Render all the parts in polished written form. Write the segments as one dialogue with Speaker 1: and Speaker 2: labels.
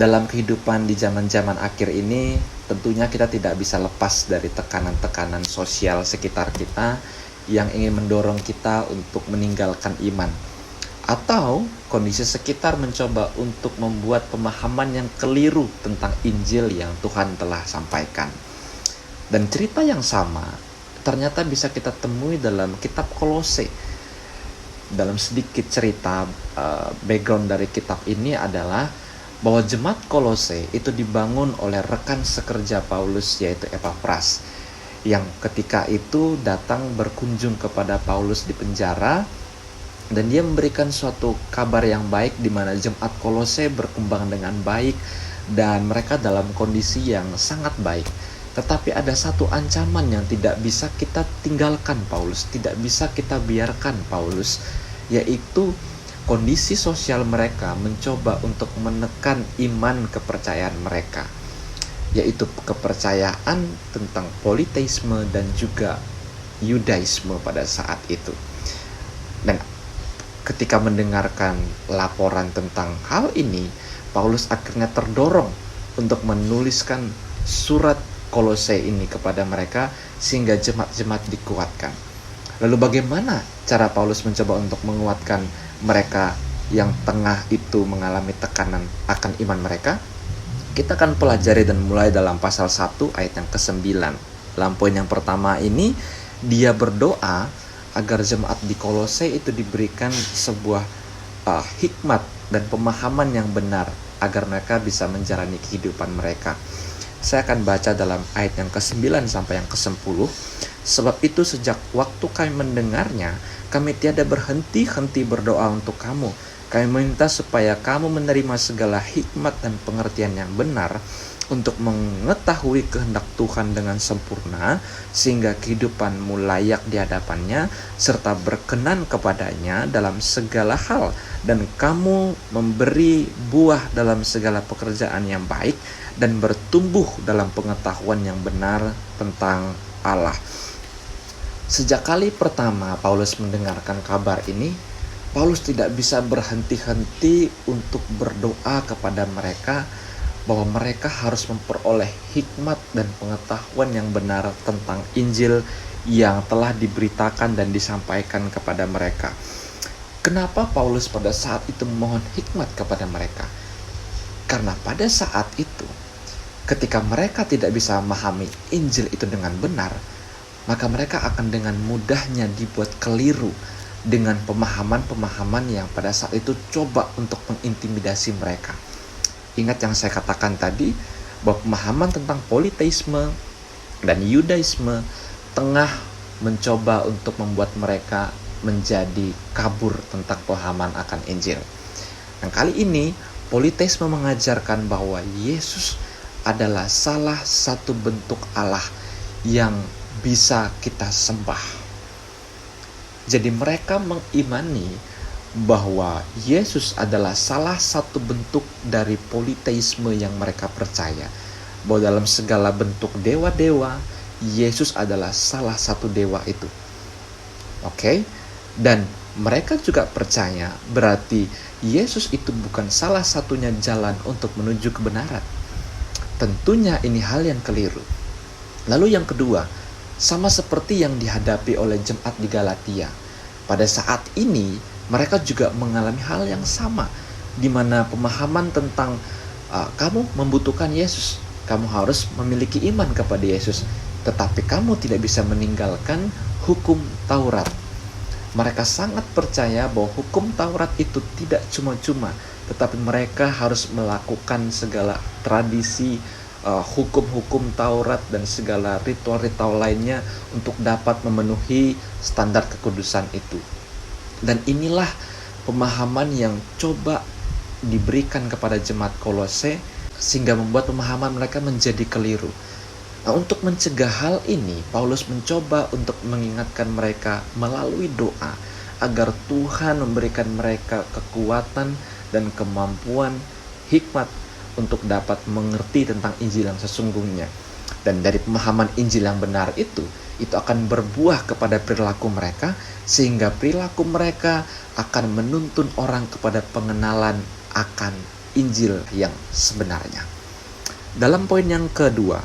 Speaker 1: Dalam kehidupan di zaman-zaman akhir ini, tentunya kita tidak bisa lepas dari tekanan-tekanan sosial sekitar kita yang ingin mendorong kita untuk meninggalkan iman. Atau kondisi sekitar mencoba untuk membuat pemahaman yang keliru tentang Injil yang Tuhan telah sampaikan. Dan cerita yang sama ternyata bisa kita temui dalam kitab Kolose. Dalam sedikit cerita, background dari kitab ini adalah bahwa jemaat Kolose itu dibangun oleh rekan sekerja Paulus, yaitu Epafras, yang ketika itu datang berkunjung kepada Paulus di penjara, dan dia memberikan suatu kabar yang baik di mana jemaat Kolose berkembang dengan baik dan mereka dalam kondisi yang sangat baik. Tetapi ada satu ancaman yang tidak bisa kita tinggalkan Paulus, tidak bisa kita biarkan Paulus, yaitu kondisi sosial mereka mencoba untuk menekan iman kepercayaan mereka, yaitu kepercayaan tentang politeisme dan juga Yudaisme pada saat itu. Dan ketika mendengarkan laporan tentang hal ini, Paulus akhirnya terdorong untuk menuliskan surat Kolose ini kepada mereka sehingga jemaat-jemaat dikuatkan. Lalu bagaimana cara Paulus mencoba untuk menguatkan mereka yang tengah itu mengalami tekanan akan iman mereka? Kita akan pelajari dan mulai dalam pasal 1 ayat yang ke-9. Dalam poin yang pertama ini, dia berdoa agar jemaat di Kolose itu diberikan sebuah hikmat dan pemahaman yang benar agar mereka bisa menjalani kehidupan mereka. Saya akan baca dalam ayat yang ke-9 sampai yang ke-10. Sebab itu sejak waktu kami mendengarnya, kami tiada berhenti-henti berdoa untuk kamu. Kami minta supaya kamu menerima segala hikmat dan pengertian yang benar untuk mengetahui kehendak Tuhan dengan sempurna, sehingga kehidupanmu layak di hadapannya, serta berkenan kepadanya dalam segala hal, dan kamu memberi buah dalam segala pekerjaan yang baik, dan bertumbuh dalam pengetahuan yang benar tentang Allah. Sejak kali pertama Paulus mendengarkan kabar ini, Paulus tidak bisa berhenti-henti untuk berdoa kepada mereka bahwa mereka harus memperoleh hikmat dan pengetahuan yang benar tentang Injil yang telah diberitakan dan disampaikan kepada mereka. Kenapa Paulus pada saat itu memohon hikmat kepada mereka? Karena pada saat itu, ketika mereka tidak bisa memahami Injil itu dengan benar, maka mereka akan dengan mudahnya dibuat keliru dengan pemahaman-pemahaman yang pada saat itu coba untuk mengintimidasi mereka. Ingat yang saya katakan tadi, bahwa pemahaman tentang politeisme dan Yudaisme tengah mencoba untuk membuat mereka menjadi kabur tentang pemahaman akan Injil. Dan kali ini, politeisme mengajarkan bahwa Yesus adalah salah satu bentuk Allah yang bisa kita sembah. Jadi mereka mengimani bahwa Yesus adalah salah satu bentuk dari politeisme yang mereka percaya, bahwa dalam segala bentuk dewa-dewa, Yesus adalah salah satu dewa itu. Oke? Dan mereka juga percaya berarti Yesus itu bukan salah satunya jalan untuk menuju kebenaran. Tentunya ini hal yang keliru. Lalu yang kedua, sama seperti yang dihadapi oleh jemaat di Galatia. Pada saat ini, mereka juga mengalami hal yang sama, di mana pemahaman tentang kamu membutuhkan Yesus, kamu harus memiliki iman kepada Yesus, tetapi kamu tidak bisa meninggalkan hukum Taurat. Mereka sangat percaya bahwa hukum Taurat itu tidak cuma-cuma, tetapi mereka harus melakukan segala tradisi, hukum-hukum Taurat dan segala ritual-ritual lainnya untuk dapat memenuhi standar kekudusan itu. Dan inilah pemahaman yang coba diberikan kepada jemaat Kolose sehingga membuat pemahaman mereka menjadi keliru. Nah, untuk mencegah hal ini, Paulus mencoba untuk mengingatkan mereka melalui doa agar Tuhan memberikan mereka kekuatan dan kemampuan, hikmat untuk dapat mengerti tentang Injil yang sesungguhnya. Dan dari pemahaman Injil yang benar itu akan berbuah kepada perilaku mereka, sehingga perilaku mereka akan menuntun orang kepada pengenalan akan Injil yang sebenarnya. Dalam poin yang kedua,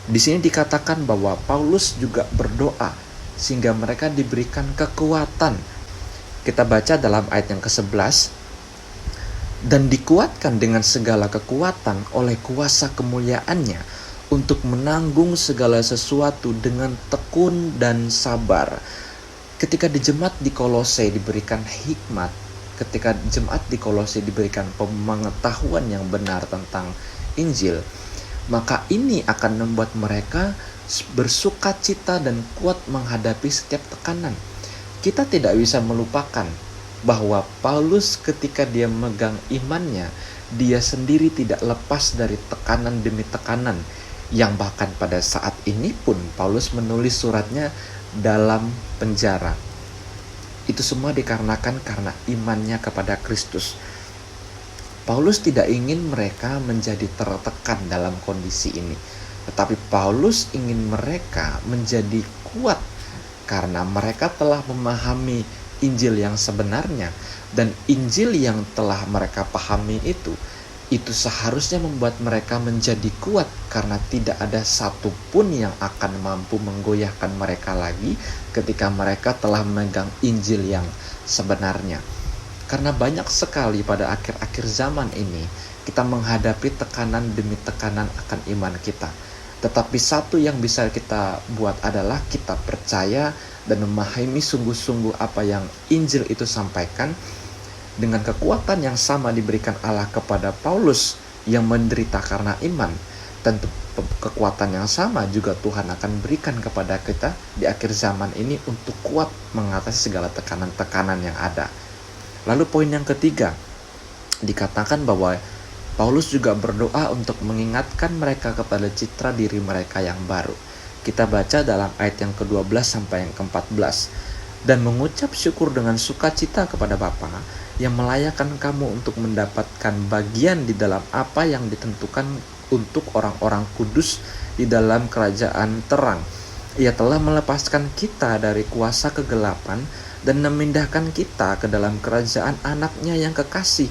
Speaker 1: di sini dikatakan bahwa Paulus juga berdoa sehingga mereka diberikan kekuatan. Kita baca dalam ayat yang ke-11, dan dikuatkan dengan segala kekuatan oleh kuasa kemuliaannya untuk menanggung segala sesuatu dengan tekun dan sabar. Ketika di jemaat di Kolose diberikan hikmat, ketika jemaat di Kolose diberikan pengetahuan yang benar tentang Injil, maka ini akan membuat mereka bersukacita dan kuat menghadapi setiap tekanan. Kita tidak bisa melupakan bahwa Paulus ketika dia memegang imannya, dia sendiri tidak lepas dari tekanan demi tekanan, yang bahkan pada saat ini pun Paulus menulis suratnya dalam penjara. Itu semua dikarenakan karena imannya kepada Kristus. Paulus tidak ingin mereka menjadi tertekan dalam kondisi ini, tetapi Paulus ingin mereka menjadi kuat karena mereka telah memahami Injil yang sebenarnya, dan Injil yang telah mereka pahami itu seharusnya membuat mereka menjadi kuat karena tidak ada satupun yang akan mampu menggoyahkan mereka lagi ketika mereka telah memegang Injil yang sebenarnya. Karena banyak sekali pada akhir-akhir zaman ini kita menghadapi tekanan demi tekanan akan iman kita. Tetapi satu yang bisa kita buat adalah kita percaya dan memahami sungguh-sungguh apa yang Injil itu sampaikan. Dengan kekuatan yang sama diberikan Allah kepada Paulus yang menderita karena iman, tentu kekuatan yang sama juga Tuhan akan berikan kepada kita di akhir zaman ini untuk kuat mengatasi segala tekanan-tekanan yang ada. Lalu poin yang ketiga, dikatakan bahwa Paulus juga berdoa untuk mengingatkan mereka kepada citra diri mereka yang baru. Kita baca dalam ayat yang ke-12 sampai yang ke-14. Dan mengucap syukur dengan sukacita kepada Bapa yang melayakkan kamu untuk mendapatkan bagian di dalam apa yang ditentukan untuk orang-orang kudus di dalam kerajaan terang. Ia telah melepaskan kita dari kuasa kegelapan dan memindahkan kita ke dalam kerajaan anaknya yang kekasih.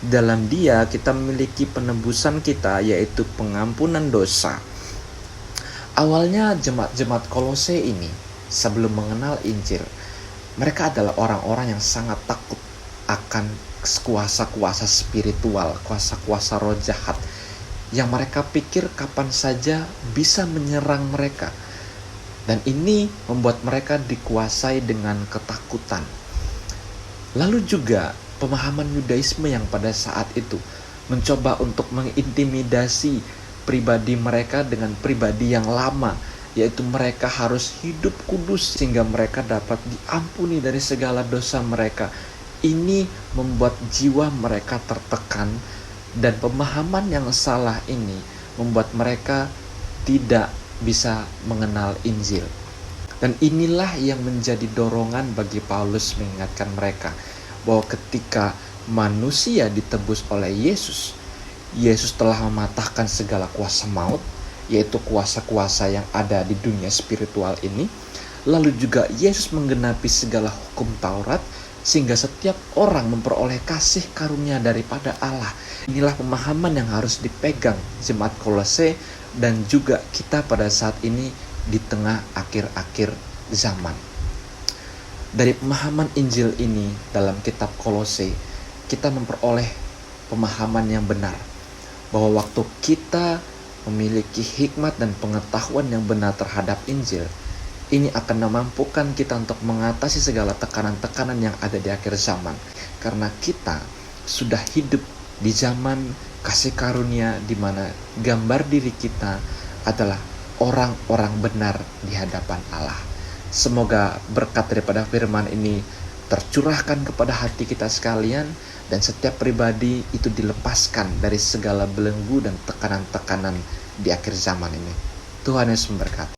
Speaker 1: Dalam Dia kita memiliki penebusan kita, yaitu pengampunan dosa. Awalnya jemaat-jemaat Kolose ini sebelum mengenal Injil, mereka adalah orang-orang yang sangat takut akan kuasa-kuasa spiritual, kuasa-kuasa roh jahat yang mereka pikir kapan saja bisa menyerang mereka. Dan ini membuat mereka dikuasai dengan ketakutan. Lalu juga pemahaman Yudaisme yang pada saat itu mencoba untuk mengintimidasi pribadi mereka dengan pribadi yang lama, yaitu mereka harus hidup kudus sehingga mereka dapat diampuni dari segala dosa mereka. Ini membuat jiwa mereka tertekan, dan pemahaman yang salah ini membuat mereka tidak bisa mengenal Injil. Dan inilah yang menjadi dorongan bagi Paulus mengingatkan mereka bahwa ketika manusia ditebus oleh Yesus, Yesus telah mematahkan segala kuasa maut, yaitu kuasa-kuasa yang ada di dunia spiritual ini. Lalu juga Yesus menggenapi segala hukum Taurat, sehingga setiap orang memperoleh kasih karunia daripada Allah. Inilah pemahaman yang harus dipegang jemaat Kolose dan juga kita pada saat ini di tengah akhir-akhir zaman. Dari pemahaman Injil ini dalam kitab Kolose, kita memperoleh pemahaman yang benar bahwa waktu kita memiliki hikmat dan pengetahuan yang benar terhadap Injil, ini akan memampukan kita untuk mengatasi segala tekanan-tekanan yang ada di akhir zaman. Karena kita sudah hidup di zaman kasih karunia di mana gambar diri kita adalah orang-orang benar di hadapan Allah. Semoga berkat daripada firman ini tercurahkan kepada hati kita sekalian, dan setiap pribadi itu dilepaskan dari segala belenggu dan tekanan-tekanan di akhir zaman ini. Tuhan Yesus memberkati.